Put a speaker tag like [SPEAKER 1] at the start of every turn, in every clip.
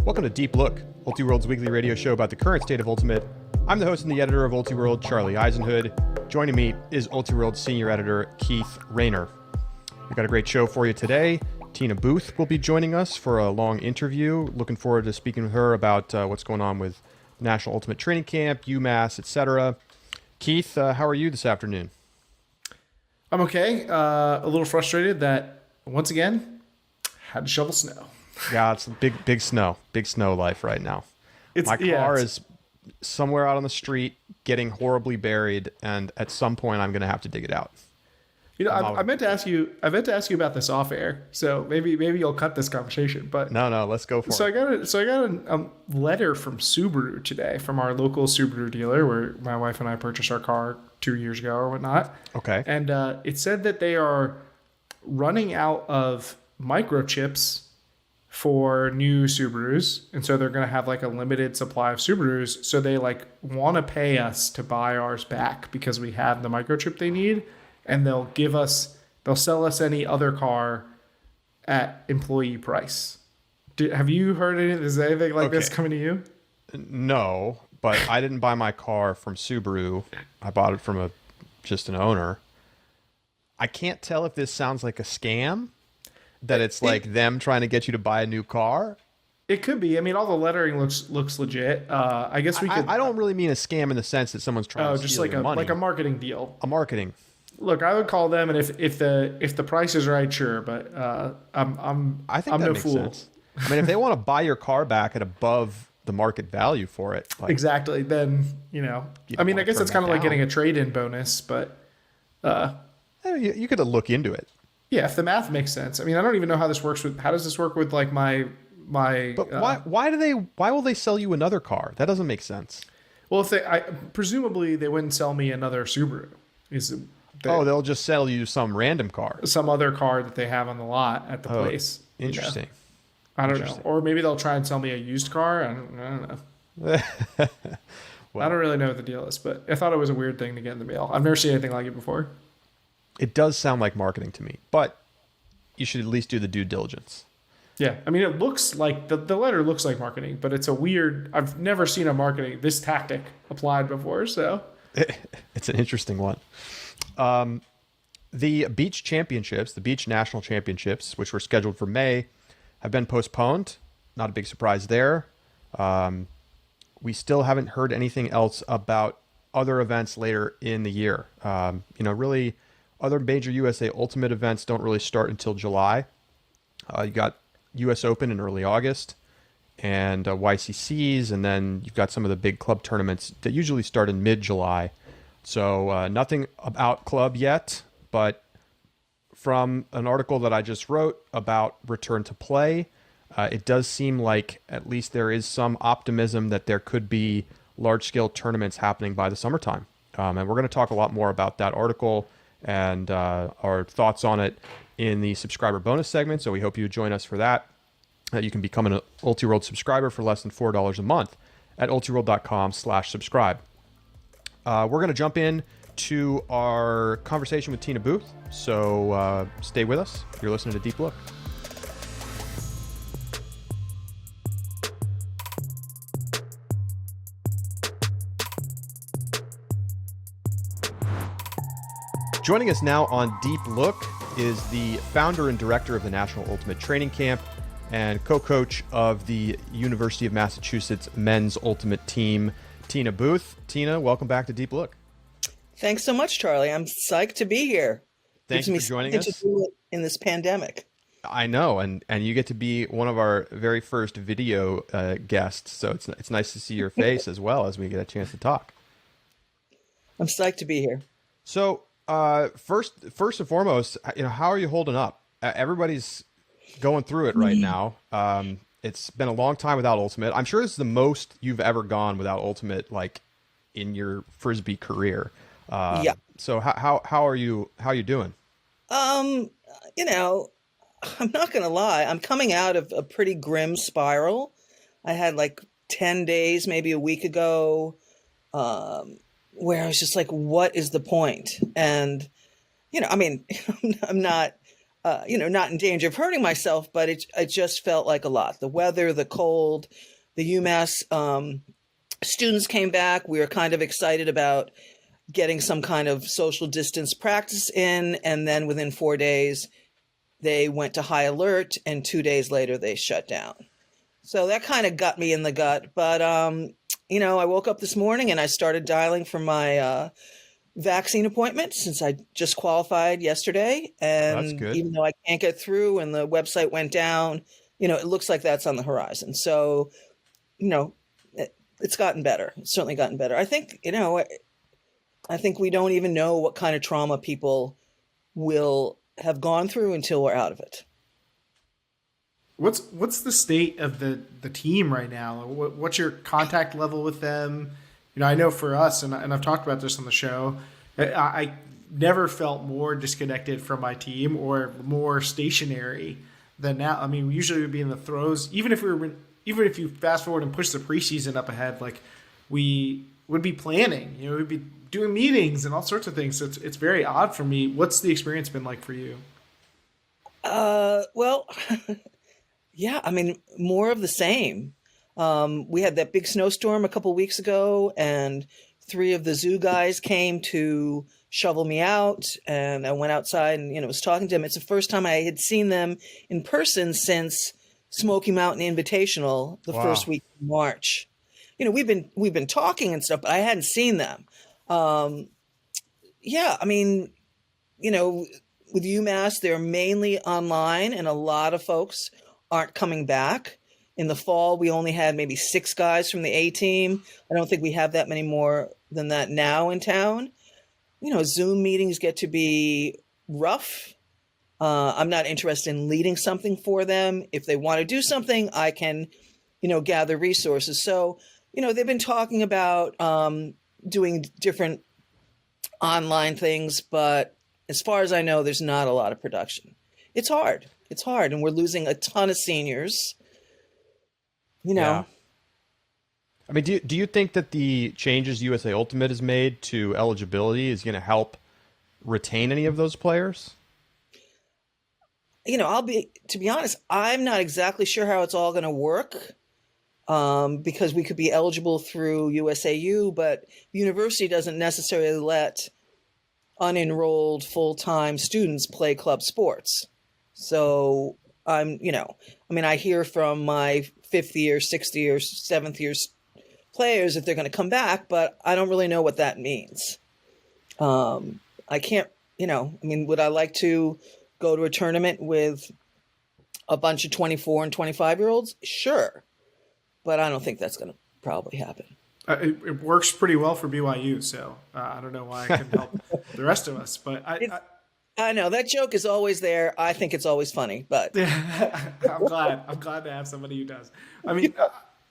[SPEAKER 1] Welcome to Deep Look, Ultiworld's weekly radio show about the current state of Ultimate. I'm the host and the editor of Ultiworld, Charlie Eisenhood. Joining me is Ultiworld senior editor Keith Raynor. We've got a great show for you today. Tiina Booth will be joining us for a long interview. Looking forward to speaking with her about what's going on with National Ultimate Training Camp, UMass, etc. Keith, how are you this afternoon?
[SPEAKER 2] I'm okay. A little frustrated that, once again, had to shovel snow.
[SPEAKER 1] Yeah, it's big snow life right now. My car is somewhere out on the street getting horribly buried, and at some point I'm going to have to dig it out.
[SPEAKER 2] You know, I meant to ask you about this off air, so maybe you'll cut this conversation. But
[SPEAKER 1] no, let's go for it.
[SPEAKER 2] I got a letter from Subaru today, from our local Subaru dealer, where my wife and I purchased our car 2 years ago or whatnot.
[SPEAKER 1] Okay.
[SPEAKER 2] And it said that they are running out of microchips for new Subarus, and so they're going to have like a limited supply of Subarus. So they like want to pay us to buy ours back because we have the microchip they need, and they'll sell us any other car at employee price. Have you heard anything? Is anything like this coming to you?
[SPEAKER 1] No, but I didn't buy my car from Subaru. I bought it from just an owner. I can't tell if this sounds like a scam. That it's like them trying to get you to buy a new car?
[SPEAKER 2] It could be. I mean, all the lettering looks legit. I guess we could.
[SPEAKER 1] I don't really mean a scam in the sense that someone's trying to steal your money.
[SPEAKER 2] Like a marketing deal.
[SPEAKER 1] A marketing.
[SPEAKER 2] Look, I would call them, and if the price is right, sure. But I think
[SPEAKER 1] I'm
[SPEAKER 2] that
[SPEAKER 1] no
[SPEAKER 2] makes
[SPEAKER 1] fool.
[SPEAKER 2] Sense.
[SPEAKER 1] I mean, if they want to buy your car back at above the market value for it, like,
[SPEAKER 2] exactly, then I mean, I guess it's kind of like getting a trade-in bonus, but
[SPEAKER 1] you could look into it.
[SPEAKER 2] Yeah, if the math makes sense. I mean, I don't even know how this works with. How does this work with like my?
[SPEAKER 1] But why will they sell you another car? That doesn't make sense.
[SPEAKER 2] Well, presumably they wouldn't sell me another Subaru.
[SPEAKER 1] They'll just sell you some random car,
[SPEAKER 2] some other car that they have on the lot at the place.
[SPEAKER 1] Interesting.
[SPEAKER 2] I don't know, or maybe they'll try and sell me a used car. I don't know.
[SPEAKER 1] Well,
[SPEAKER 2] I don't really know what the deal is, but I thought it was a weird thing to get in the mail. I've never seen anything like it before.
[SPEAKER 1] It does sound like marketing to me, but you should at least do the due diligence.
[SPEAKER 2] Yeah. I mean, it looks like the letter looks like marketing, but it's I've never seen this tactic applied before. So
[SPEAKER 1] it's an interesting one. The beach championships, the beach national championships, which were scheduled for May, have been postponed. Not a big surprise there. We still haven't heard anything else about other events later in the year. Really, other major USA Ultimate events don't really start until July. You got US Open in early August and YCCs, and then you've got some of the big club tournaments that usually start in mid-July. So nothing about club yet, but from an article that I just wrote about return to play, it does seem like at least there is some optimism that there could be large-scale tournaments happening by the summertime. And we're going to talk a lot more about that article and our thoughts on it in the subscriber bonus segment. So we hope you join us for that. You can become an Ultiworld subscriber for less than $4 a month at ultiworld.com/subscribe. We're going to jump in to our conversation with Tiina Booth. So stay with us. You're listening to Deep Look. Joining us now on Deep Look is the founder and director of the National Ultimate Training Camp and co-coach of the University of Massachusetts men's ultimate team, Tiina Booth. Tiina, welcome back to Deep Look.
[SPEAKER 3] Thanks so much, Charlie. I'm psyched to be here.
[SPEAKER 1] Thanks for joining us.
[SPEAKER 3] To do it in this pandemic.
[SPEAKER 1] I know, and you get to be one of our very first video guests, so it's nice to see your face as well as we get a chance to talk.
[SPEAKER 3] I'm psyched to be here.
[SPEAKER 1] So, first and foremost, how are you holding up? Everybody's going through it right now. It's been a long time without Ultimate. I'm sure it's the most you've ever gone without Ultimate, like in your Frisbee career.
[SPEAKER 3] Yeah.
[SPEAKER 1] So how are you doing?
[SPEAKER 3] I'm not gonna lie. I'm coming out of a pretty grim spiral. I had like 10 days, maybe a week ago, where I was just like, what is the point? And, I'm not not in danger of hurting myself, but it just felt like a lot. The weather, the cold, the UMass students came back. We were kind of excited about getting some kind of social distance practice in. And then within 4 days, they went to high alert, and 2 days later they shut down. So that kind of got me in the gut. But, I woke up this morning and I started dialing for my vaccine appointment since I just qualified yesterday. And
[SPEAKER 1] That's good.
[SPEAKER 3] even though I can't get through and the website went down, it looks like that's on the horizon. So, it's gotten better. It's certainly gotten better. I think, I think we don't even know what kind of trauma people will have gone through until we're out of it.
[SPEAKER 2] What's the state of the team right now? What's your contact level with them? I know for us, and I've talked about this on the show, I never felt more disconnected from my team or more stationary than now. I mean, we usually would be in the throes, even if you fast forward and push the preseason up ahead, like we would be planning, we'd be doing meetings and all sorts of things. So it's very odd for me. What's the experience been like for you?
[SPEAKER 3] Well, yeah, I mean, more of the same. We had that big snowstorm a couple of weeks ago, and 3 of the zoo guys came to shovel me out, and I went outside and, was talking to them. It's the first time I had seen them in person since Smoky Mountain Invitational the first week of March. We've been talking and stuff, but I hadn't seen them. Yeah, I mean, with UMass, they're mainly online, and a lot of folks aren't coming back. In the fall, we only had maybe 6 guys from the A team. I don't think we have that many more than that now in town. Zoom meetings get to be rough. I'm not interested in leading something for them. If they want to do something, I can, gather resources. So, they've been talking about doing different online things, but as far as I know, there's not a lot of production. It's hard. And we're losing a ton of seniors.
[SPEAKER 1] Yeah. I mean, do you think that the changes USA Ultimate has made to eligibility is going to help retain any of those players?
[SPEAKER 3] To be honest, I'm not exactly sure how it's all going to work, because we could be eligible through USAU, but the university doesn't necessarily let unenrolled full-time students play club sports. So I hear from my 5th year, 6th year, 7th year players if they're going to come back, but I don't really know what that means. I can't, would I like to go to a tournament with a bunch of 24 and 25-year-olds? Sure. But I don't think that's going to probably happen.
[SPEAKER 2] It works pretty well for BYU, so I don't know why I couldn't help the rest of us. But
[SPEAKER 3] I know that joke is always there. I think it's always funny, but
[SPEAKER 2] I'm glad to have somebody who does. I mean,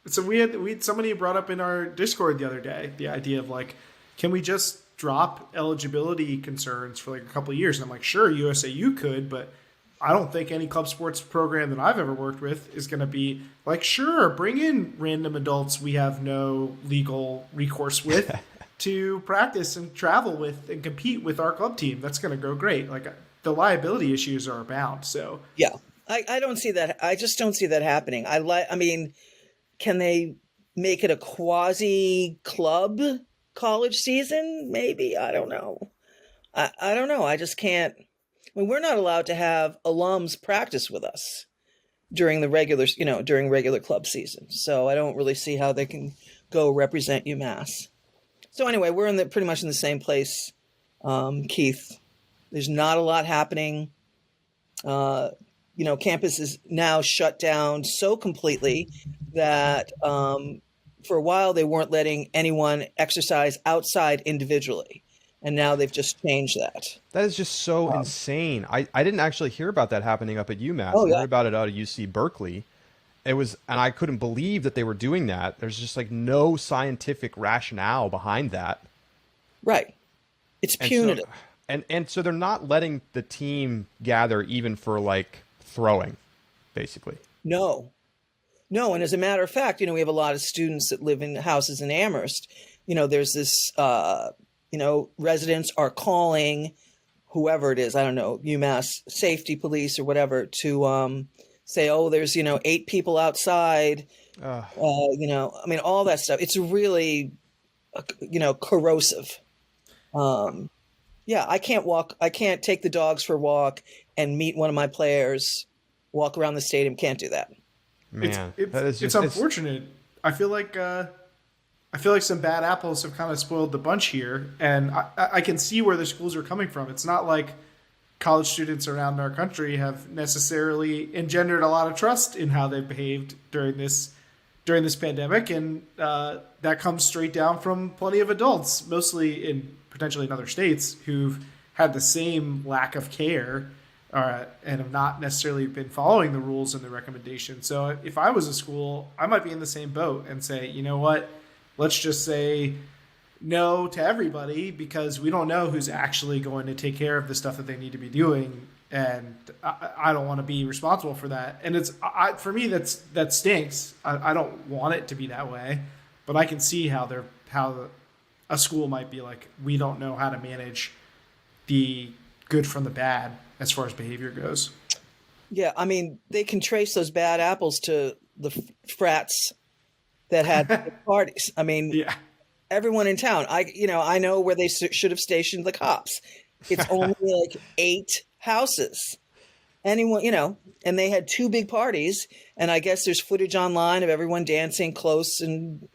[SPEAKER 2] so we had somebody who brought up in our Discord the other day the idea of like, can we just drop eligibility concerns for like a couple of years? And I'm like, sure, USAU could, but I don't think any club sports program that I've ever worked with is going to be like, sure, bring in random adults we have no legal recourse with to practice and travel with and compete with our club team. That's going to go great. Like, the liability issues are abound. So
[SPEAKER 3] yeah, I don't see that. I just don't see that happening. I mean, can they make it a quasi club college season? Maybe. I don't know. I don't know. I just can't. I mean, we're not allowed to have alums practice with us during the regular club season. So I don't really see how they can go represent UMass. So anyway, we're pretty much in the same place, Keith. There's not a lot happening. Campus is now shut down so completely that for a while they weren't letting anyone exercise outside individually. And now they've just changed that.
[SPEAKER 1] That is just so insane. I didn't actually hear about that happening up at UMass.
[SPEAKER 3] Oh, yeah.
[SPEAKER 1] I heard about it out of UC Berkeley. And I couldn't believe that they were doing that. There's just like no scientific rationale behind that.
[SPEAKER 3] Right. It's punitive.
[SPEAKER 1] And so they're not letting the team gather even for like throwing, basically.
[SPEAKER 3] No. And as a matter of fact, we have a lot of students that live in houses in Amherst. There's this, residents are calling whoever it is, I don't know, UMass safety police or whatever, to say, oh, there's, 8 people outside, I mean, all that stuff. It's really, corrosive. Yeah, I can't take the dogs for a walk and meet one of my players, walk around the stadium. Can't do that.
[SPEAKER 1] Man,
[SPEAKER 2] it's unfortunate. I feel like some bad apples have kind of spoiled the bunch here, and I can see where the schools are coming from. It's not like college students around our country have necessarily engendered a lot of trust in how they've behaved during this pandemic, and that comes straight down from plenty of adults, mostly potentially in other states, who've had the same lack of care and have not necessarily been following the rules and the recommendations. So if I was a school, I might be in the same boat and say, you know what, let's just say no to everybody, because we don't know who's actually going to take care of the stuff that they need to be doing, and I don't want to be responsible for that. And for me, that stinks. I don't want it to be that way, but I can see how a school might be like, we don't know how to manage the good from the bad as far as behavior goes.
[SPEAKER 3] Yeah, I mean, they can trace those bad apples to the frats that had parties. I mean, yeah. Everyone in town, I know where they should have stationed the cops. It's only like 8 houses. Anyone, and they had 2 big parties, and I guess there's footage online of everyone dancing close and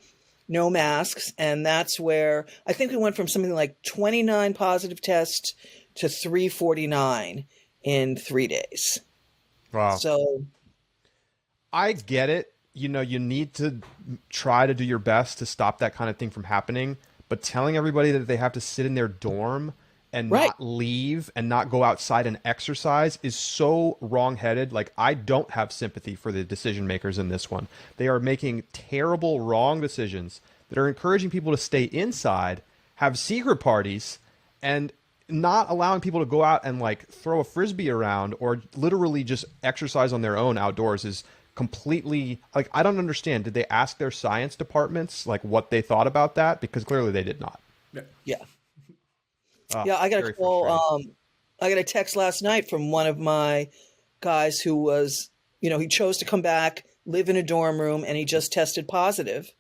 [SPEAKER 3] no masks, and that's where I think we went from something like 29 positive tests to 349 in 3 days.
[SPEAKER 1] Wow.
[SPEAKER 3] So
[SPEAKER 1] I get it. You need to try to do your best to stop that kind of thing from happening, but telling everybody that they have to sit in their dorm and not leave and not go outside and exercise is so wrong-headed. Like, I don't have sympathy for the decision makers in this one. They are making terrible, wrong decisions that are encouraging people to stay inside, have secret parties, and not allowing people to go out and like throw a frisbee around or literally just exercise on their own outdoors is completely, like, I don't understand. Did they ask their science departments like what they thought about that? Because clearly they did not.
[SPEAKER 3] Yeah. I got a call. I got a text last night from one of my guys who was, he chose to come back, live in a dorm room, and he just tested positive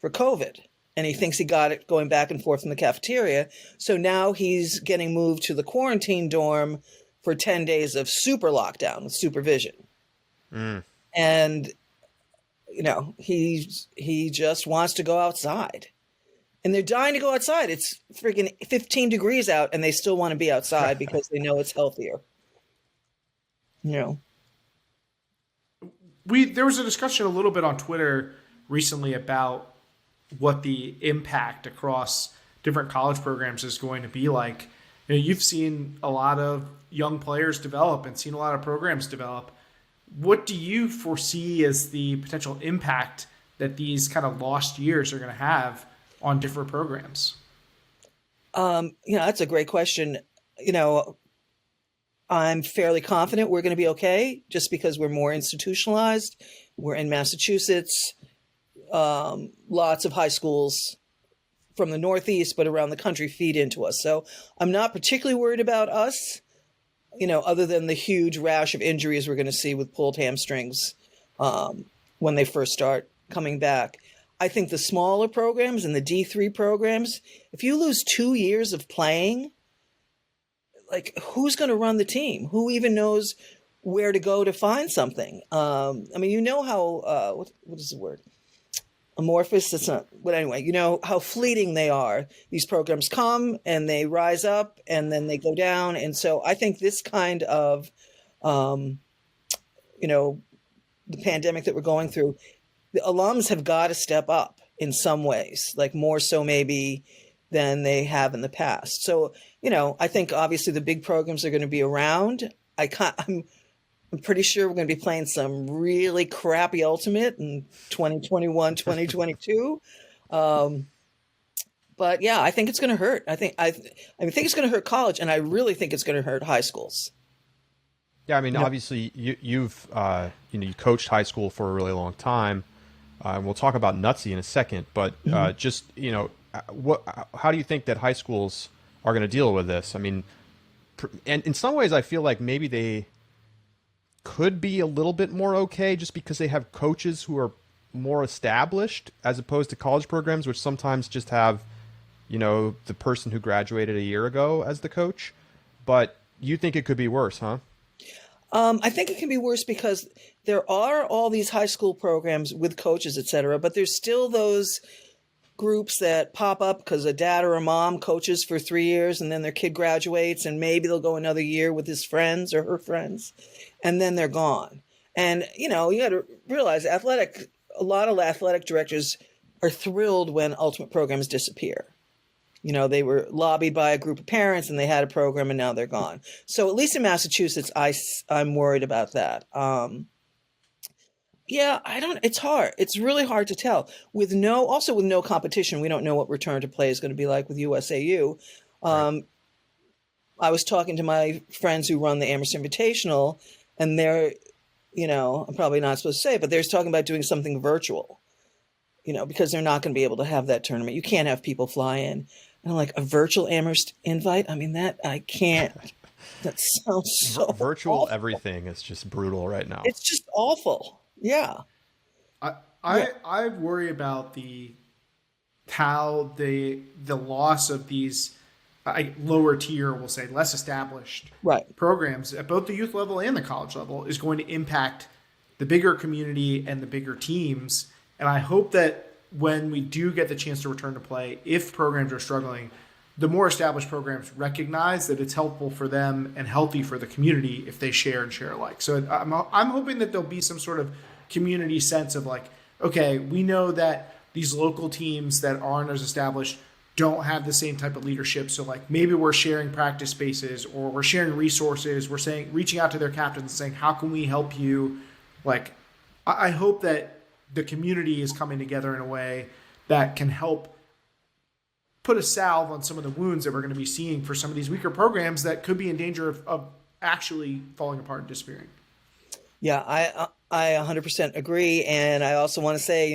[SPEAKER 3] for COVID. And he thinks he got it going back and forth in the cafeteria. So now he's getting moved to the quarantine dorm for 10 days of super lockdown with supervision. And, he just wants to go outside. And they're dying to go outside. It's freaking 15 degrees out, and they still want to be outside because they know it's healthier. There
[SPEAKER 2] was a discussion a little bit on Twitter recently about what the impact across different college programs is going to be like. You've seen a lot of young players develop and seen a lot of programs develop. What do you foresee as the potential impact that these kind of lost years are going to have on different programs?
[SPEAKER 3] That's a great question. I'm fairly confident we're going to be okay just because we're more institutionalized. We're in Massachusetts. Lots of high schools from the Northeast, but around the country feed into us. So I'm not particularly worried about us, other than the huge rash of injuries we're going to see with pulled hamstrings when they first start coming back. I think the smaller programs and the D3 programs, if you lose 2 years of playing, like, who's going to run the team? Who even knows where to go to find something? How, what is the word? Amorphous? That's not, but anyway, how fleeting they are. These programs come and they rise up and then they go down. And so I think this kind of, the pandemic that we're going through, the alums have got to step up in some ways, like more so maybe than they have in the past. So, I think obviously the big programs are going to be around. I'm pretty sure we're going to be playing some really crappy Ultimate in 2021, 2022. But yeah, I think it's going to hurt. I think it's going to hurt college, and I really think it's going to hurt high schools.
[SPEAKER 1] Yeah, I mean, obviously you've you coached high school for a really long time. We'll talk about NUTSY in a second, but how do you think that high schools are going to deal with this? I mean, and in some ways I feel like maybe they could be a little bit more okay just because they have coaches who are more established as opposed to college programs, which sometimes just have, the person who graduated a year ago as the coach. But you think it could be worse, huh?
[SPEAKER 3] I think it can be worse because there are all these high school programs with coaches, et cetera, but there's still those groups that pop up because a dad or a mom coaches for 3 years and then their kid graduates and maybe they'll go another year with his friends or her friends and then they're gone. And, you got to realize a lot of athletic directors are thrilled when ultimate programs disappear. They were lobbied by a group of parents and they had a program and now they're gone. So at least in Massachusetts, I'm worried about that. It's hard. It's really hard to tell with no competition. We don't know what return to play is going to be like with USAU. Right. I was talking to my friends who run the Amherst Invitational and they're, I'm probably not supposed to say, but they're talking about doing something virtual, because they're not going to be able to have that tournament. You can't have people fly in. And I'm like, a virtual Amherst invite? I mean, that I can't. That sounds so
[SPEAKER 1] virtual
[SPEAKER 3] awful.
[SPEAKER 1] Everything is just brutal right now.
[SPEAKER 3] It's just awful. Yeah.
[SPEAKER 2] I worry about the loss of these lower tier, we'll say less established programs at both the youth level and the college level is going to impact the bigger community and the bigger teams. And I hope that when we do get the chance to return to play, if programs are struggling, the more established programs recognize that it's helpful for them and healthy for the community if they share alike. So I'm hoping that there'll be some sort of community sense of like, okay, we know that these local teams that aren't as established don't have the same type of leadership. So like maybe we're sharing practice spaces or we're sharing resources. We're reaching out to their captains and saying, how can we help you? Like, I hope that the community is coming together in a way that can help put a salve on some of the wounds that we're going to be seeing for some of these weaker programs that could be in danger of actually falling apart and disappearing.
[SPEAKER 3] Yeah, I 100% agree. And I also want to say,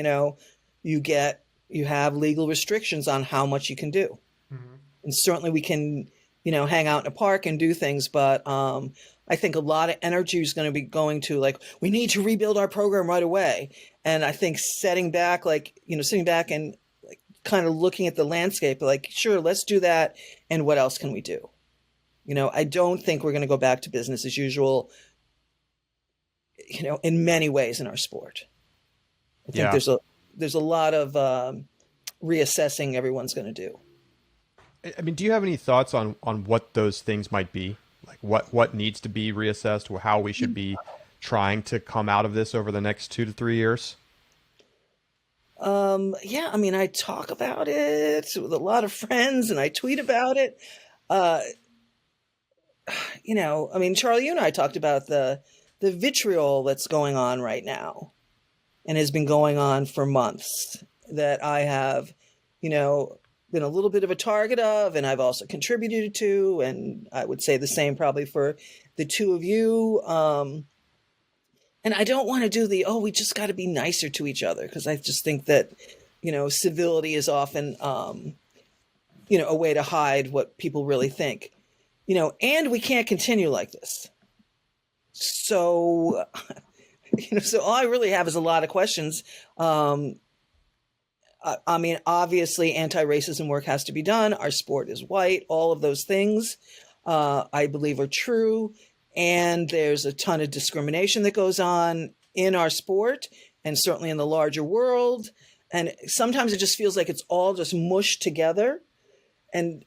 [SPEAKER 3] you have legal restrictions on how much you can do. Mm-hmm. And certainly we can, hang out in a park and do things, but I think a lot of energy is going to be going to like, we need to rebuild our program right away. And I think sitting back and like kind of looking at the landscape, like, sure, let's do that. And what else can we do? I don't think we're going to go back to business as usual, in many ways in our sport. I think there's a lot of reassessing everyone's going to do.
[SPEAKER 1] I mean, do you have any thoughts on what those things might be? Like what needs to be reassessed or how we should be trying to come out of this over the next 2 to 3 years?
[SPEAKER 3] I mean, I talk about it with a lot of friends and I tweet about it. Charlie, you and I talked about the vitriol that's going on right now and has been going on for months that I have, been a little bit of a target of, and I've also contributed to, and I would say the same probably for the two of you. And I don't want to do we just got to be nicer to each other, because I just think that, civility is often, a way to hide what people really think, and we can't continue like this. So, so all I really have is a lot of questions. I mean, obviously, anti-racism work has to be done. Our sport is white. All of those things, I believe, are true. And there's a ton of discrimination that goes on in our sport and certainly in the larger world. And sometimes it just feels like it's all just mushed together. And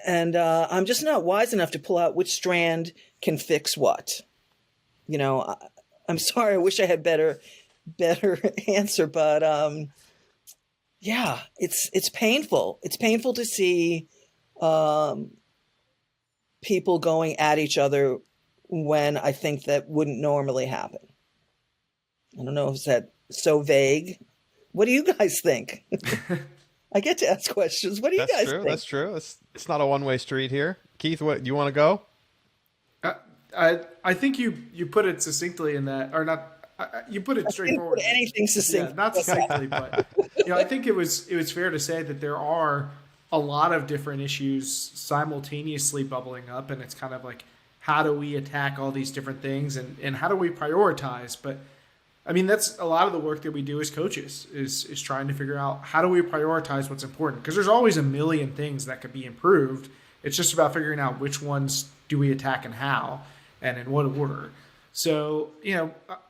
[SPEAKER 3] I'm just not wise enough to pull out which strand can fix what. I'm sorry. I wish I had better answer, but it's painful. It's painful to see people going at each other when I think that wouldn't normally happen. I don't know if that's so vague. What do you guys think? I get to ask questions. What do you guys think?
[SPEAKER 1] That's true. It's not a one-way street here. Keith, what do you want to go?
[SPEAKER 2] I think you put it succinctly in that, or not. You put it straightforward.
[SPEAKER 3] Put anything succinct.
[SPEAKER 2] Yeah, not succinctly, but I think it was fair to say that there are a lot of different issues simultaneously bubbling up, and it's kind of like, how do we attack all these different things, and how do we prioritize? But I mean, that's a lot of the work that we do as coaches is trying to figure out, how do we prioritize what's important? Because there's always a million things that could be improved. It's just about figuring out which ones do we attack and how, and in what order. So,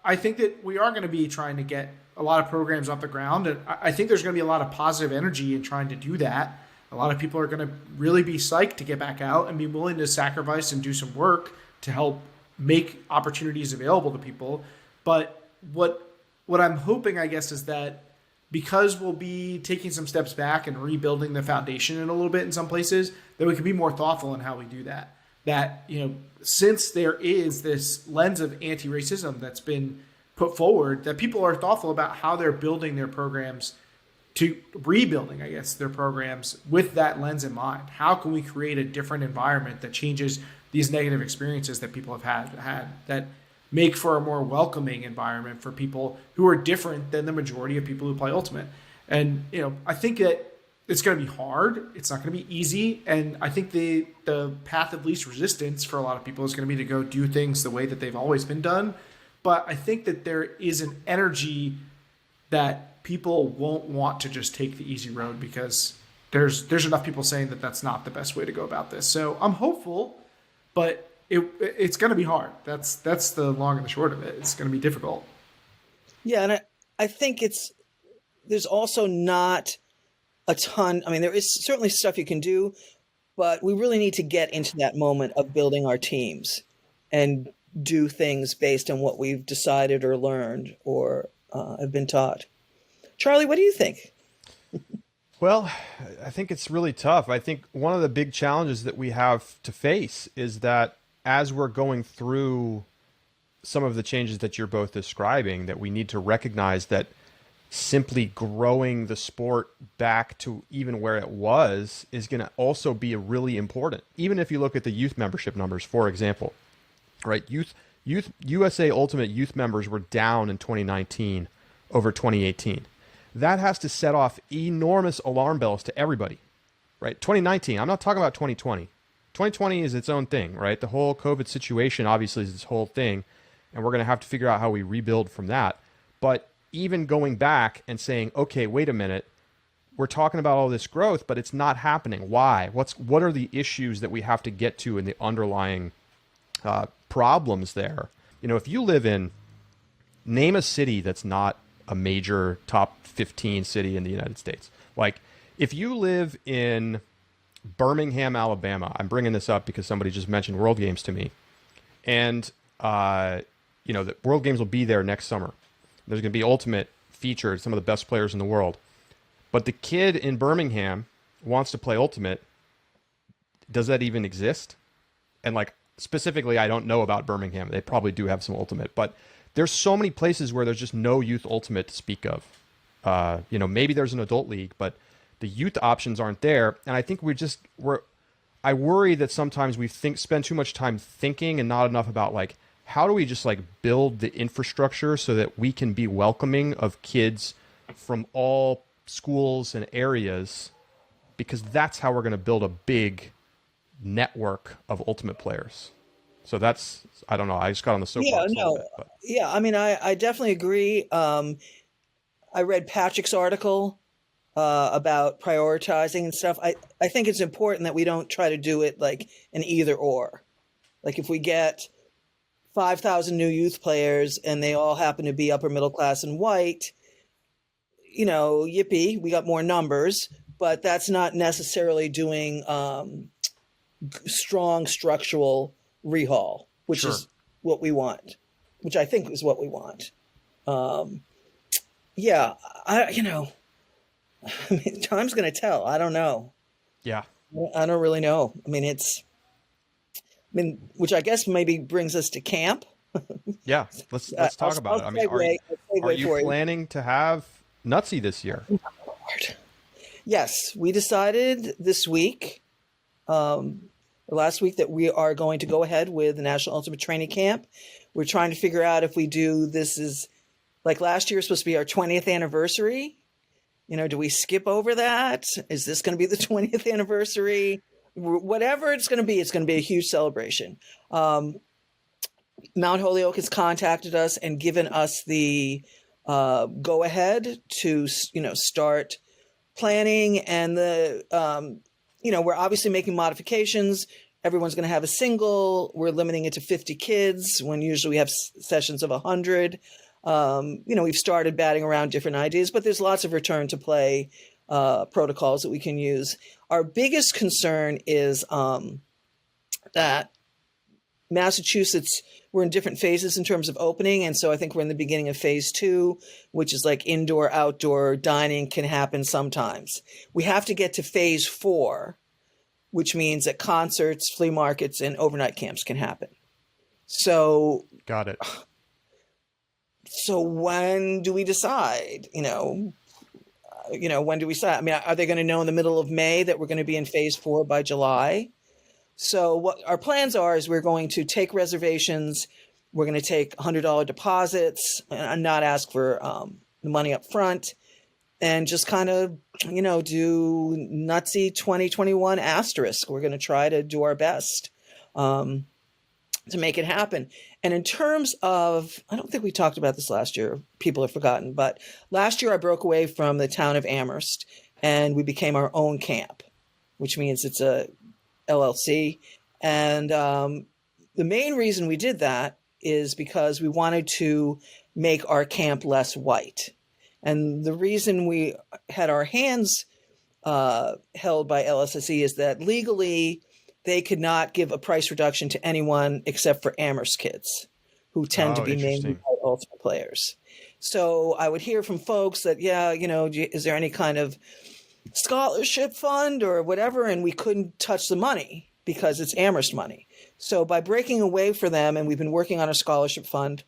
[SPEAKER 2] I think that we are going to be trying to get a lot of programs off the ground. And I think there's going to be a lot of positive energy in trying to do that. A lot of people are going to really be psyched to get back out and be willing to sacrifice and do some work to help make opportunities available to people. But what I'm hoping, I guess, is that because we'll be taking some steps back and rebuilding the foundation in a little bit in some places, that we can be more thoughtful in how we do that. That, since there is this lens of anti-racism that's been put forward, that people are thoughtful about how they're building their programs, to rebuilding, I guess, their programs with that lens in mind. How can we create a different environment that changes these negative experiences that people have had that make for a more welcoming environment for people who are different than the majority of people who play Ultimate? And, I think that it's going to be hard. It's not going to be easy. And I think the path of least resistance for a lot of people is going to be to go do things the way that they've always been done. But I think that there is an energy that people won't want to just take the easy road, because there's enough people saying that that's not the best way to go about this. So I'm hopeful, but it's going to be hard. That's the long and the short of it. It's going to be difficult.
[SPEAKER 3] Yeah, and I think there's also not a ton. I mean, there is certainly stuff you can do, but we really need to get into that moment of building our teams and do things based on what we've decided or learned or have been taught. Charlie, what do you think?
[SPEAKER 1] Well, I think it's really tough. I think one of the big challenges that we have to face is that as we're going through some of the changes that you're both describing, that we need to recognize that simply growing the sport back to even where it was is going to also be really important. Even if you look at the youth membership numbers, for example, right? USA Ultimate youth members were down in 2019 over 2018. That has to set off enormous alarm bells to everybody, right? 2019, I'm not talking about 2020. 2020 is its own thing, right? The whole COVID situation obviously is this whole thing, and we're going to have to figure out how we rebuild from that. But even going back and saying, okay, wait a minute, we're talking about all this growth, but it's not happening. Why? What are the issues that we have to get to in the underlying problems there? If you live name a city that's not a major top 15 city in the United States. Like, if you live in Birmingham, Alabama, I'm bringing this up because somebody just mentioned World Games to me, and the World Games will be there next summer. There's going to be Ultimate featured, some of the best players in the world. But the kid in Birmingham wants to play Ultimate. Does that even exist? And specifically, I don't know about Birmingham. They probably do have some Ultimate, but there's so many places where there's just no youth Ultimate to speak of. Maybe there's an adult league, but the youth options aren't there. And I think I worry that sometimes we spend too much time thinking and not enough about how do we just build the infrastructure so that we can be welcoming of kids from all schools and areas, because that's how we're going to build a big network of Ultimate players. So I don't know. I just got on the soapbox.
[SPEAKER 3] Yeah, I mean, I definitely agree. I read Patrick's article about prioritizing and stuff. I think it's important that we don't try to do it like an either or. Like, if we get 5,000 new youth players and they all happen to be upper middle class and white, yippee, we got more numbers, but that's not necessarily doing strong structural rehaul, which is what we want, which I think is what we want. Time's going to tell. I don't know.
[SPEAKER 1] Yeah.
[SPEAKER 3] I don't really know. Which I guess maybe brings us to camp.
[SPEAKER 1] Yeah. Let's talk about it. Are you planning to have NUTSY this year?
[SPEAKER 3] Oh, Lord. Yes. We decided this week, last week, that we are going to go ahead with the National Ultimate Training Camp. We're trying to figure out if we do this is like last year was supposed to be our 20th anniversary. Do we skip over that? Is this going to be the 20th anniversary? Whatever it's going to be a huge celebration. Mount Holyoke has contacted us and given us the go ahead to, start planning, and we're obviously making modifications. Everyone's going to have a single. We're limiting it to 50 kids when usually we have sessions of 100. We've started batting around different ideas, but there's lots of return to play protocols that we can use. Our biggest concern is that Massachusetts, we're in different phases in terms of opening. And so I think we're in the beginning of phase 2, which is like indoor, outdoor dining can happen sometimes. We have to get to phase 4, which means that concerts, flea markets, and overnight camps can happen. So
[SPEAKER 1] got it.
[SPEAKER 3] So when do we decide? When do we decide? I mean, are they going to know in the middle of May that we're going to be in phase 4 by July? So what our plans are is we're going to take reservations. We're going to take $100 deposits and not ask for the money up front, and just kind of, do NUTSY 2021 asterisk. We're going to try to do our best to make it happen. And in terms of, I don't think we talked about this last year. People have forgotten. But last year I broke away from the town of Amherst and we became our own camp, which means it's a LLC. And the main reason we did that is because we wanted to make our camp less white. And the reason we had our hands held by LSSE is that legally they could not give a price reduction to anyone except for Amherst kids, who tend to be mainly ultimate players. So I would hear from folks that, is there any kind of scholarship fund or whatever? And we couldn't touch the money because it's Amherst money. So by breaking away for them, and we've been working on a scholarship fund,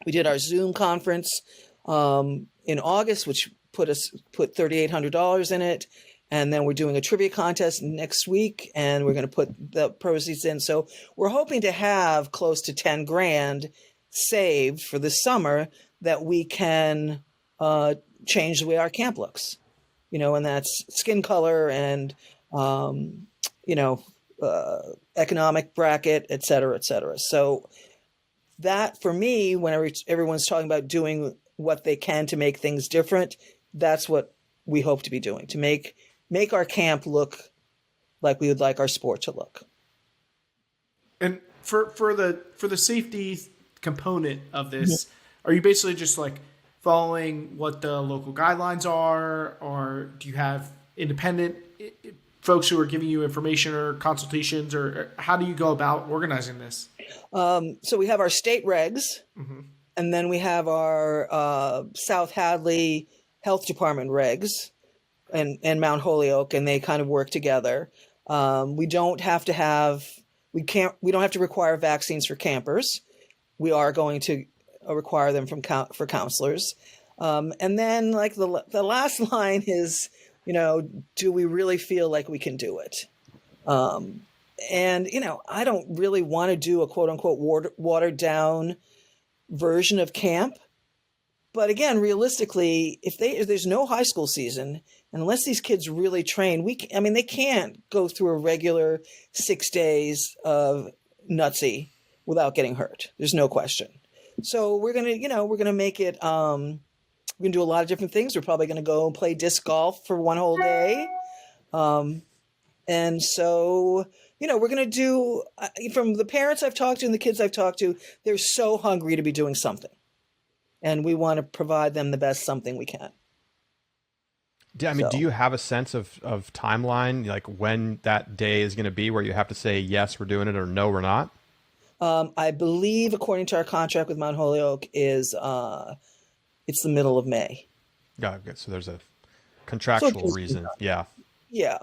[SPEAKER 3] we did our Zoom conference in August, which put $3,800 in it. And then we're doing a trivia contest next week, and we're going to put the proceeds in. So we're hoping to have close to 10 grand saved for this summer that we can change the way our camp looks, and that's skin color and, economic bracket, et cetera, et cetera. So that, for me, whenever everyone's talking about doing what they can to make things different, that's what we hope to be doing, to make our camp look like we would like our sport to look.
[SPEAKER 2] And for the safety component of this, are you basically just like following what the local guidelines are, or do you have independent folks who are giving you information or consultations, or how do you go about organizing this?
[SPEAKER 3] So we have our state regs, and then we have our South Hadley Health Department regs, and Mount Holyoke, and they kind of work together. We don't have to require vaccines for campers. We are going to require them for counselors. And then like the last line is, do we really feel like we can do it? And, I don't really want to do a quote unquote watered down version of camp. But again, realistically, if there's no high school season, unless these kids really train, they can't go through a regular 6 days of NUTSY without getting hurt. There's no question. So we're gonna make it. We're gonna do a lot of different things. We're probably gonna go and play disc golf for one whole day, and so we're gonna do. From the parents I've talked to and the kids I've talked to, they're so hungry to be doing something. And we want to provide them the best something we can.
[SPEAKER 1] Do you have a sense of timeline, like when that day is going to be where you have to say, yes, we're doing it, or no, we're not?
[SPEAKER 3] I believe, according to our contract with Mount Holyoke, is it's the middle of May.
[SPEAKER 1] Yeah, good. So there's a contractual reason. Yeah.
[SPEAKER 3] Yeah.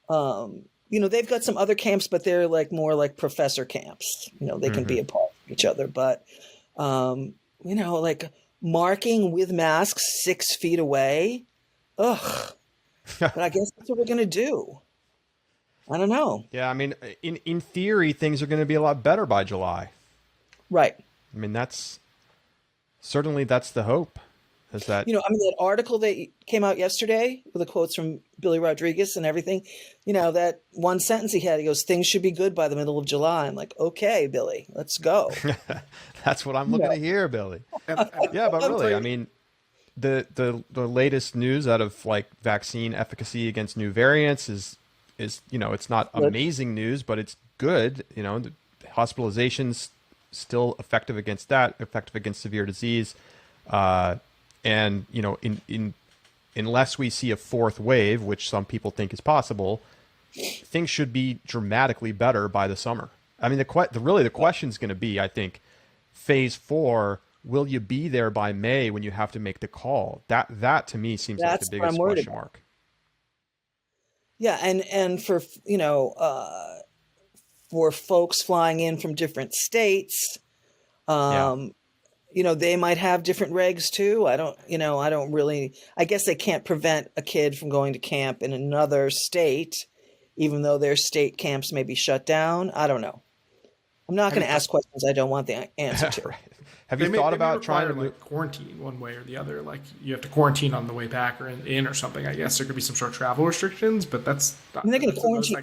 [SPEAKER 3] They've got some other camps, but they're more like professor camps. They can be apart from each other, but marking with masks 6 feet away. Ugh. But I guess that's what we're going to do. I don't know.
[SPEAKER 1] Yeah. In theory, things are going to be a lot better by July.
[SPEAKER 3] Right.
[SPEAKER 1] That's the hope. Is that
[SPEAKER 3] I mean, that article that came out yesterday with the quotes from Billy Rodriguez and everything, that one sentence he had, he goes, things should be good by the middle of July. I'm like, okay, Billy, let's go.
[SPEAKER 1] that's what I'm looking to hear, Billy? Yeah, but really, I mean, the latest news out of like vaccine efficacy against new variants is it's not amazing news, but it's good. The hospitalizations still effective against that, effective against severe disease. And unless we see a fourth wave, which some people think is possible, things should be dramatically better by the summer. I mean, the question is going to be, I think, phase 4. Will you be there by May when you have to make the call? That to me seems like the biggest question mark.
[SPEAKER 3] Yeah, and for for folks flying in from different states, they might have different regs too. I don't really, I guess they can't prevent a kid from going to camp in another state, even though their state camps may be shut down. I don't know. I'm not going to ask questions I don't want the answer to.
[SPEAKER 1] Right. Have you thought about trying to
[SPEAKER 2] like quarantine one way or the other? Like you have to quarantine on the way back or in or something. I guess there could be some sort of travel restrictions, but that's not.
[SPEAKER 3] They're going to quarantine.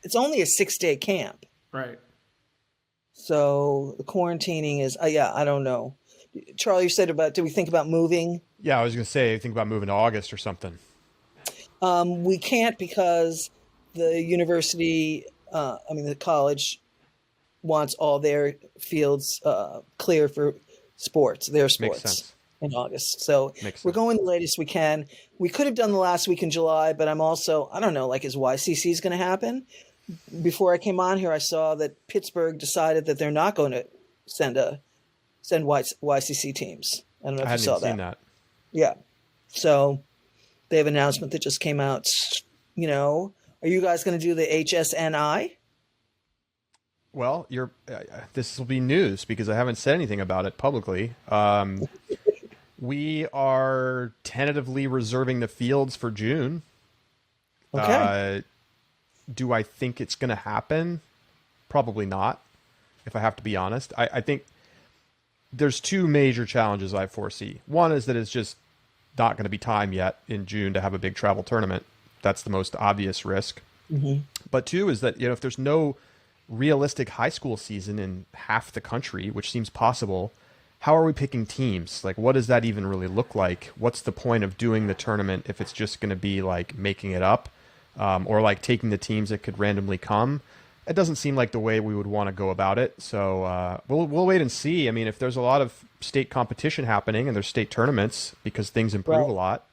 [SPEAKER 3] It's only a 6-day camp,
[SPEAKER 2] right?
[SPEAKER 3] So the quarantining is, I don't know. Charlie, you said did we think about moving?
[SPEAKER 1] Yeah, I was going to say, think about moving to August or something.
[SPEAKER 3] We can't because the university, the college wants all their fields clear for their sports in August. So we're going the latest we can. We could have done the last week in July, but I'm also, I don't know, like is YCC going to happen? Before I came on here, I saw that Pittsburgh decided that they're not going to send YCC teams. I don't know if you saw that.
[SPEAKER 1] Seen that.
[SPEAKER 3] Yeah. So they have an announcement that just came out. Are you guys going to do the HSNI?
[SPEAKER 1] Well, this will be news because I haven't said anything about it publicly. We are tentatively reserving the fields for June.
[SPEAKER 3] Okay.
[SPEAKER 1] Do I think it's going to happen? Probably not, if I have to be honest. I think there's two major challenges I foresee. One is that it's just not going to be time yet in June to have a big travel tournament. That's the most obvious risk.
[SPEAKER 3] Mm-hmm.
[SPEAKER 1] But two is that, if there's no realistic high school season in half the country, which seems possible, how are we picking teams? Like, what does that even really look like? What's the point of doing the tournament if it's just going to be like making it up, or like taking the teams that could randomly come? It doesn't seem like the way we would want to go about it. So we'll wait and see. I mean, if there's a lot of state competition happening and there's state tournaments because things improve a lot.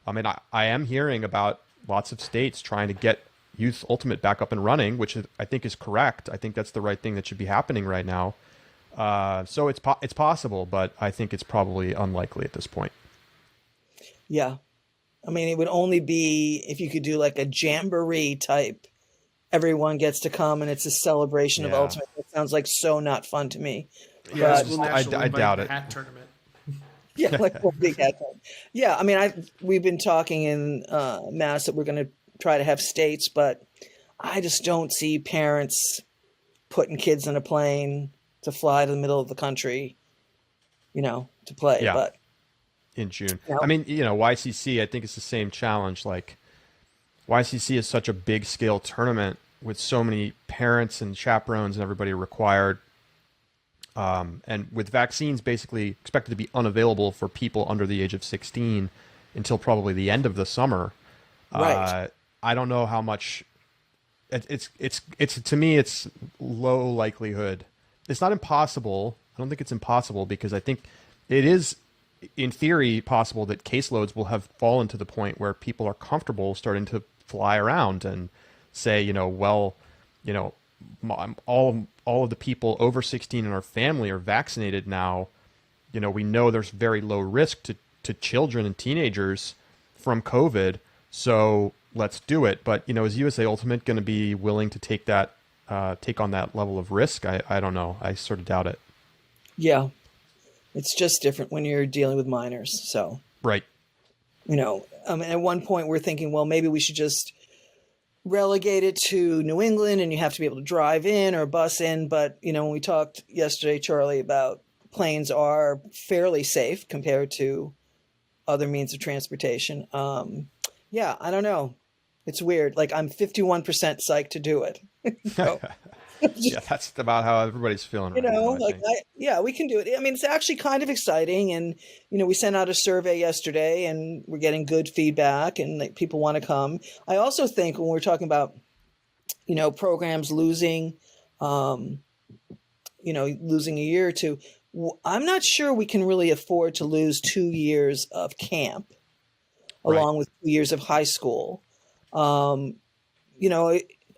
[SPEAKER 1] I mean, I am hearing about lots of states trying to get Youth Ultimate back up and running, which I think is correct. I think that's the right thing that should be happening right now. So it's possible, but I think it's probably unlikely at this point.
[SPEAKER 3] Yeah. I mean, it would only be if you could do like a jamboree type. Everyone gets to come and it's a celebration of Ultimate. It sounds like so not fun to me.
[SPEAKER 2] Yeah,
[SPEAKER 1] I doubt it.
[SPEAKER 2] Hat tournament.
[SPEAKER 3] Yeah, like a big hat tournament. Yeah, I mean, we've been talking in Mass that we're going to try to have states, but I just don't see parents putting kids on a plane to fly to the middle of the country, to play.
[SPEAKER 1] Yeah.
[SPEAKER 3] But
[SPEAKER 1] in June. I mean, YCC, I think it's the same challenge. Like, YCC is such a big scale tournament with so many parents and chaperones and everybody required. And with vaccines basically expected to be unavailable for people under the age of 16 until probably the end of the summer.
[SPEAKER 3] Right.
[SPEAKER 1] I don't know how much it's to me, it's low likelihood. It's not impossible. I don't think it's impossible because I think it is in theory possible that caseloads will have fallen to the point where people are comfortable starting to fly around and say, all of the people over 16 in our family are vaccinated now. We know there's very low risk to children and teenagers from COVID. So let's do it. But, is USA Ultimate going to be willing to take on that level of risk? I don't know. I sort of doubt it.
[SPEAKER 3] Yeah. It's just different when you're dealing with minors. So,
[SPEAKER 1] right.
[SPEAKER 3] At one point we're thinking, well, maybe we should just relegate it to New England and you have to be able to drive in or bus in. But, when we talked yesterday, Charlie, about planes are fairly safe compared to other means of transportation. Yeah, I don't know. It's weird. Like I'm 51% psyched to do it. So,
[SPEAKER 1] Yeah, that's about how everybody's feeling right now, I
[SPEAKER 3] like
[SPEAKER 1] think.
[SPEAKER 3] yeah, we can do it. I mean, it's actually kind of exciting. And, we sent out a survey yesterday and we're getting good feedback and like, people want to come. I also think when we're talking about, programs losing, losing a year or two, I'm not sure we can really afford to lose 2 years of camp along with 2 years of high school.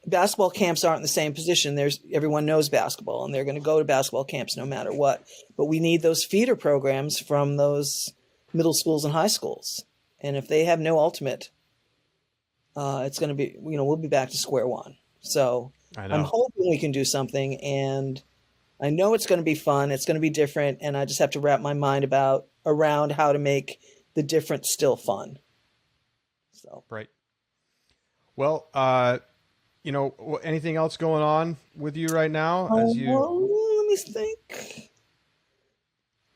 [SPEAKER 3] Basketball camps aren't in the same position. Everyone knows basketball and they're going to go to basketball camps no matter what. But we need those feeder programs from those middle schools and high schools. And if they have no ultimate, it's going to be, we'll be back to square one. So I'm hoping we can do something, and I know it's going to be fun. It's going to be different. And I just have to wrap my mind around how to make the different still fun. So,
[SPEAKER 1] Right. Well, anything else going on with you right now?
[SPEAKER 3] Let me think.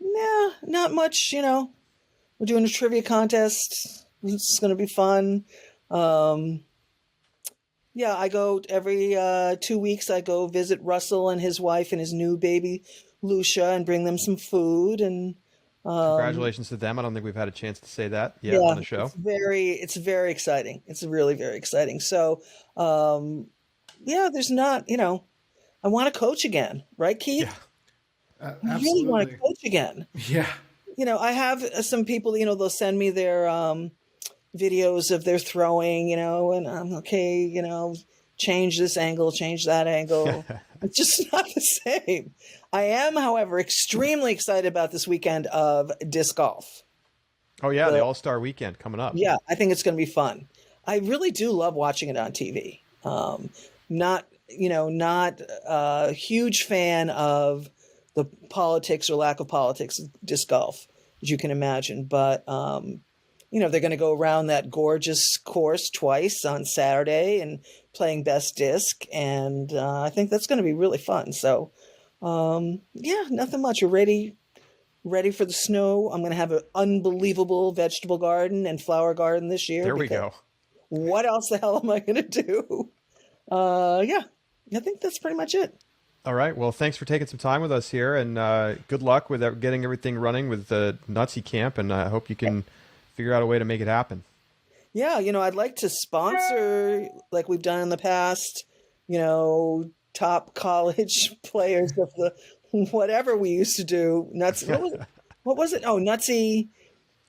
[SPEAKER 3] Nah, not much. We're doing a trivia contest. It's going to be fun. Yeah, I go every 2 weeks. I go visit Russell and his wife and his new baby, Lucia, and bring them some food. And
[SPEAKER 1] congratulations to them. I don't think we've had a chance to say that yet on the show.
[SPEAKER 3] It's very exciting. It's really very exciting. So, there's not, I want to coach again, right, Keith?
[SPEAKER 2] Yeah,
[SPEAKER 3] I really want to coach again.
[SPEAKER 2] Yeah.
[SPEAKER 3] I have some people, they'll send me their videos of their throwing, and I'm okay, change this angle, change that angle. It's just not the same. I am, however, extremely excited about this weekend of disc golf.
[SPEAKER 1] Oh yeah, the All-Star weekend coming up.
[SPEAKER 3] Yeah, I think it's going to be fun. I really do love watching it on TV. Not a huge fan of the politics or lack of politics of disc golf, as you can imagine. But, they're going to go around that gorgeous course twice on Saturday and playing best disc. And I think that's going to be really fun. So, nothing much. We're ready for the snow. I'm going to have an unbelievable vegetable garden and flower garden this year.
[SPEAKER 1] There we go.
[SPEAKER 3] What else the hell am I going to do? I think that's pretty much it.
[SPEAKER 1] All right. Well, thanks for taking some time with us here, and good luck with getting everything running with the NUTSY camp, and I hope you can figure out a way to make it happen.
[SPEAKER 3] Yeah, I'd like to sponsor, like we've done in the past, top college players of the whatever we used to do. What was it? Oh, NUTSY.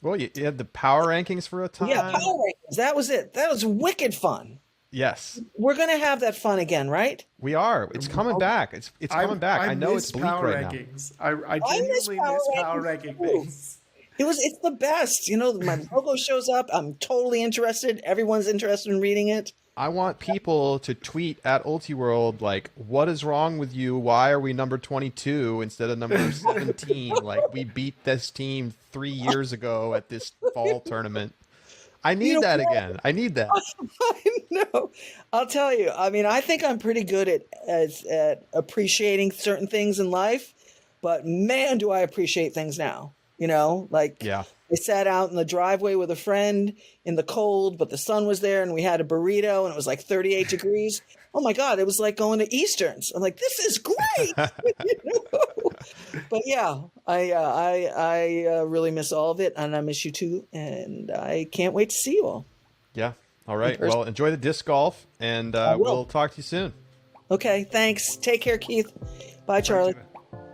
[SPEAKER 1] Well, you had the power rankings for a time.
[SPEAKER 3] Yeah, power rankings. That was it. That was wicked fun.
[SPEAKER 1] Yes.
[SPEAKER 3] We're going to have that fun again, right?
[SPEAKER 1] We are. It's coming back. It's coming back. I know it's bleak right
[SPEAKER 2] rankings. I genuinely miss power rankings.
[SPEAKER 3] It's the best. My logo shows up. I'm totally interested. Everyone's interested in reading it.
[SPEAKER 1] I want people to tweet at Ultiworld, like, what is wrong with you? Why are we number 22 instead of number 17? Like, we beat this team 3 years ago at this fall tournament. I need that again. I need that.
[SPEAKER 3] I know. I'll tell you. I mean, I think I'm pretty good at appreciating certain things in life, but man, do I appreciate things now.
[SPEAKER 1] Yeah.
[SPEAKER 3] I sat out in the driveway with a friend in the cold, but the sun was there and we had a burrito and it was like 38 degrees. Oh my God, it was like going to Easterns. I'm like, this is great. But yeah, I really miss all of it, and I miss you too. And I can't wait to see you all.
[SPEAKER 1] Yeah. All right. Well, enjoy the disc golf, and we'll talk to you soon.
[SPEAKER 3] Okay. Thanks. Take care, Keith. Bye, Charlie.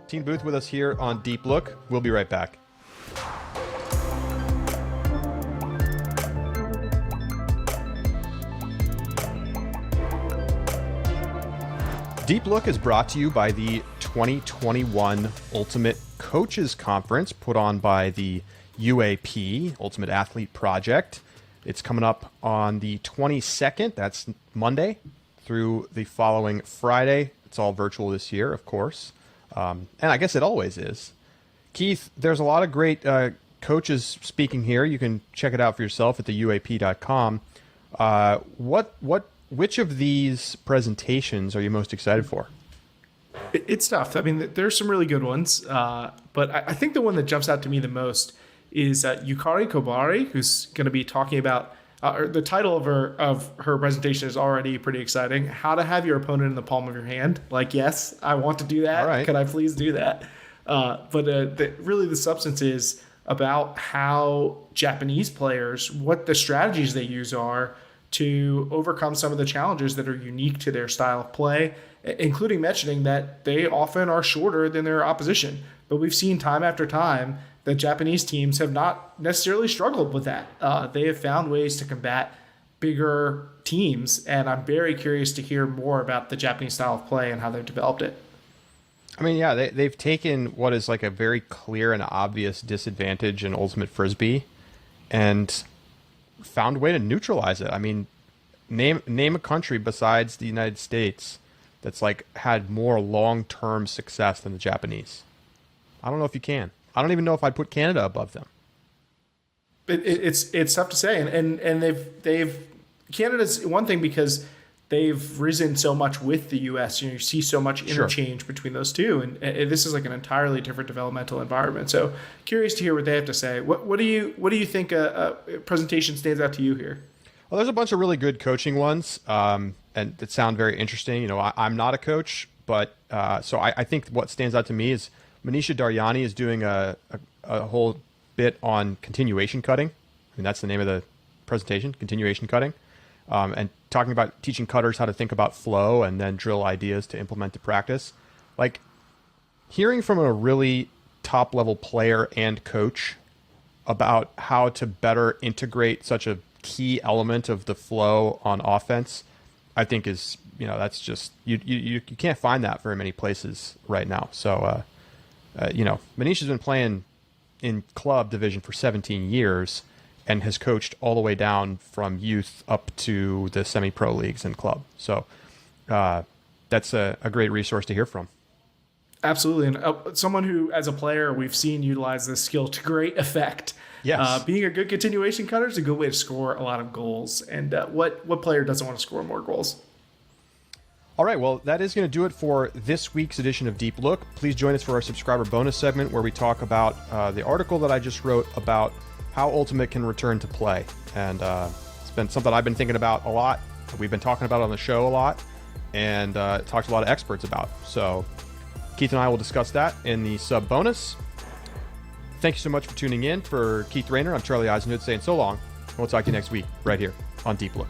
[SPEAKER 1] Tiina Booth with us here on Deep Look. We'll be right back. Deep Look is brought to you by the 2021 Ultimate Coaches Conference put on by the UAP, Ultimate Athlete Project. It's coming up on the 22nd, that's Monday, through the following Friday. It's all virtual this year, of course. And I guess it always is. Keith, there's a lot of great coaches speaking here. You can check it out for yourself at the UAP.com. Which of these presentations are you most excited for?
[SPEAKER 2] It's tough. I mean, there's some really good ones, but I think the one that jumps out to me the most is Yukari Kobari, who's going to be talking about the title of her presentation is already pretty exciting. How to have your opponent in the palm of your hand. Like, yes, I want to do that.
[SPEAKER 1] All right.
[SPEAKER 2] Could I please do that? But really the substance is about how Japanese players, what the strategies they use are to overcome some of the challenges that are unique to their style of play, including mentioning that they often are shorter than their opposition. But we've seen time after time that Japanese teams have not necessarily struggled with that. They have found ways to combat bigger teams, and I'm very curious to hear more about the Japanese style of play and how they've developed it.
[SPEAKER 1] I mean, yeah, they've taken what is like a very clear and obvious disadvantage in Ultimate Frisbee and found a way to neutralize it. I mean, name a country besides the United States that's like had more long-term success than the Japanese. I don't know if you can. I don't even know if I'd put Canada above them.
[SPEAKER 2] It's tough to say, and they've Canada's one thing because they've risen so much with the U.S. You see so much interchange between those two, and this is like an entirely different developmental environment. So curious to hear what they have to say. What do you think a presentation stands out to you here?
[SPEAKER 1] Well, there's a bunch of really good coaching ones, and that sound very interesting. You know, I'm not a coach, but so I think what stands out to me is Manisha Daryani is doing a whole bit on continuation cutting. I mean, that's the name of the presentation, continuation cutting. And talking about teaching cutters how to think about flow and then drill ideas to implement to practice. Like hearing from a really top level player and coach about how to better integrate such a key element of the flow on offense, I think is, you know, that's just, you can't find that very many places right now. So, you know, Manisha's been playing in club division for 17 years and has coached all the way down from youth up to the semi-pro leagues and club. So that's a great resource to hear from.
[SPEAKER 2] Absolutely. And someone who, as a player, we've seen utilize this skill to great effect.
[SPEAKER 1] Yes.
[SPEAKER 2] Being a good continuation cutter is a good way to score a lot of goals. And what player doesn't want to score more goals?
[SPEAKER 1] All right, well, that is going to do it for this week's edition of Deep Look. Please join us for our subscriber bonus segment where we talk about the article that I just wrote about how Ultimate can return to play. And it's been something I've been thinking about a lot. We've been talking about it on the show a lot and talked to a lot of experts about. So Keith and I will discuss that in the sub bonus. Thank you so much for tuning in. For Keith Raynor, I'm Charlie Eisenhood saying so long. We'll talk to you next week right here on Deep Look.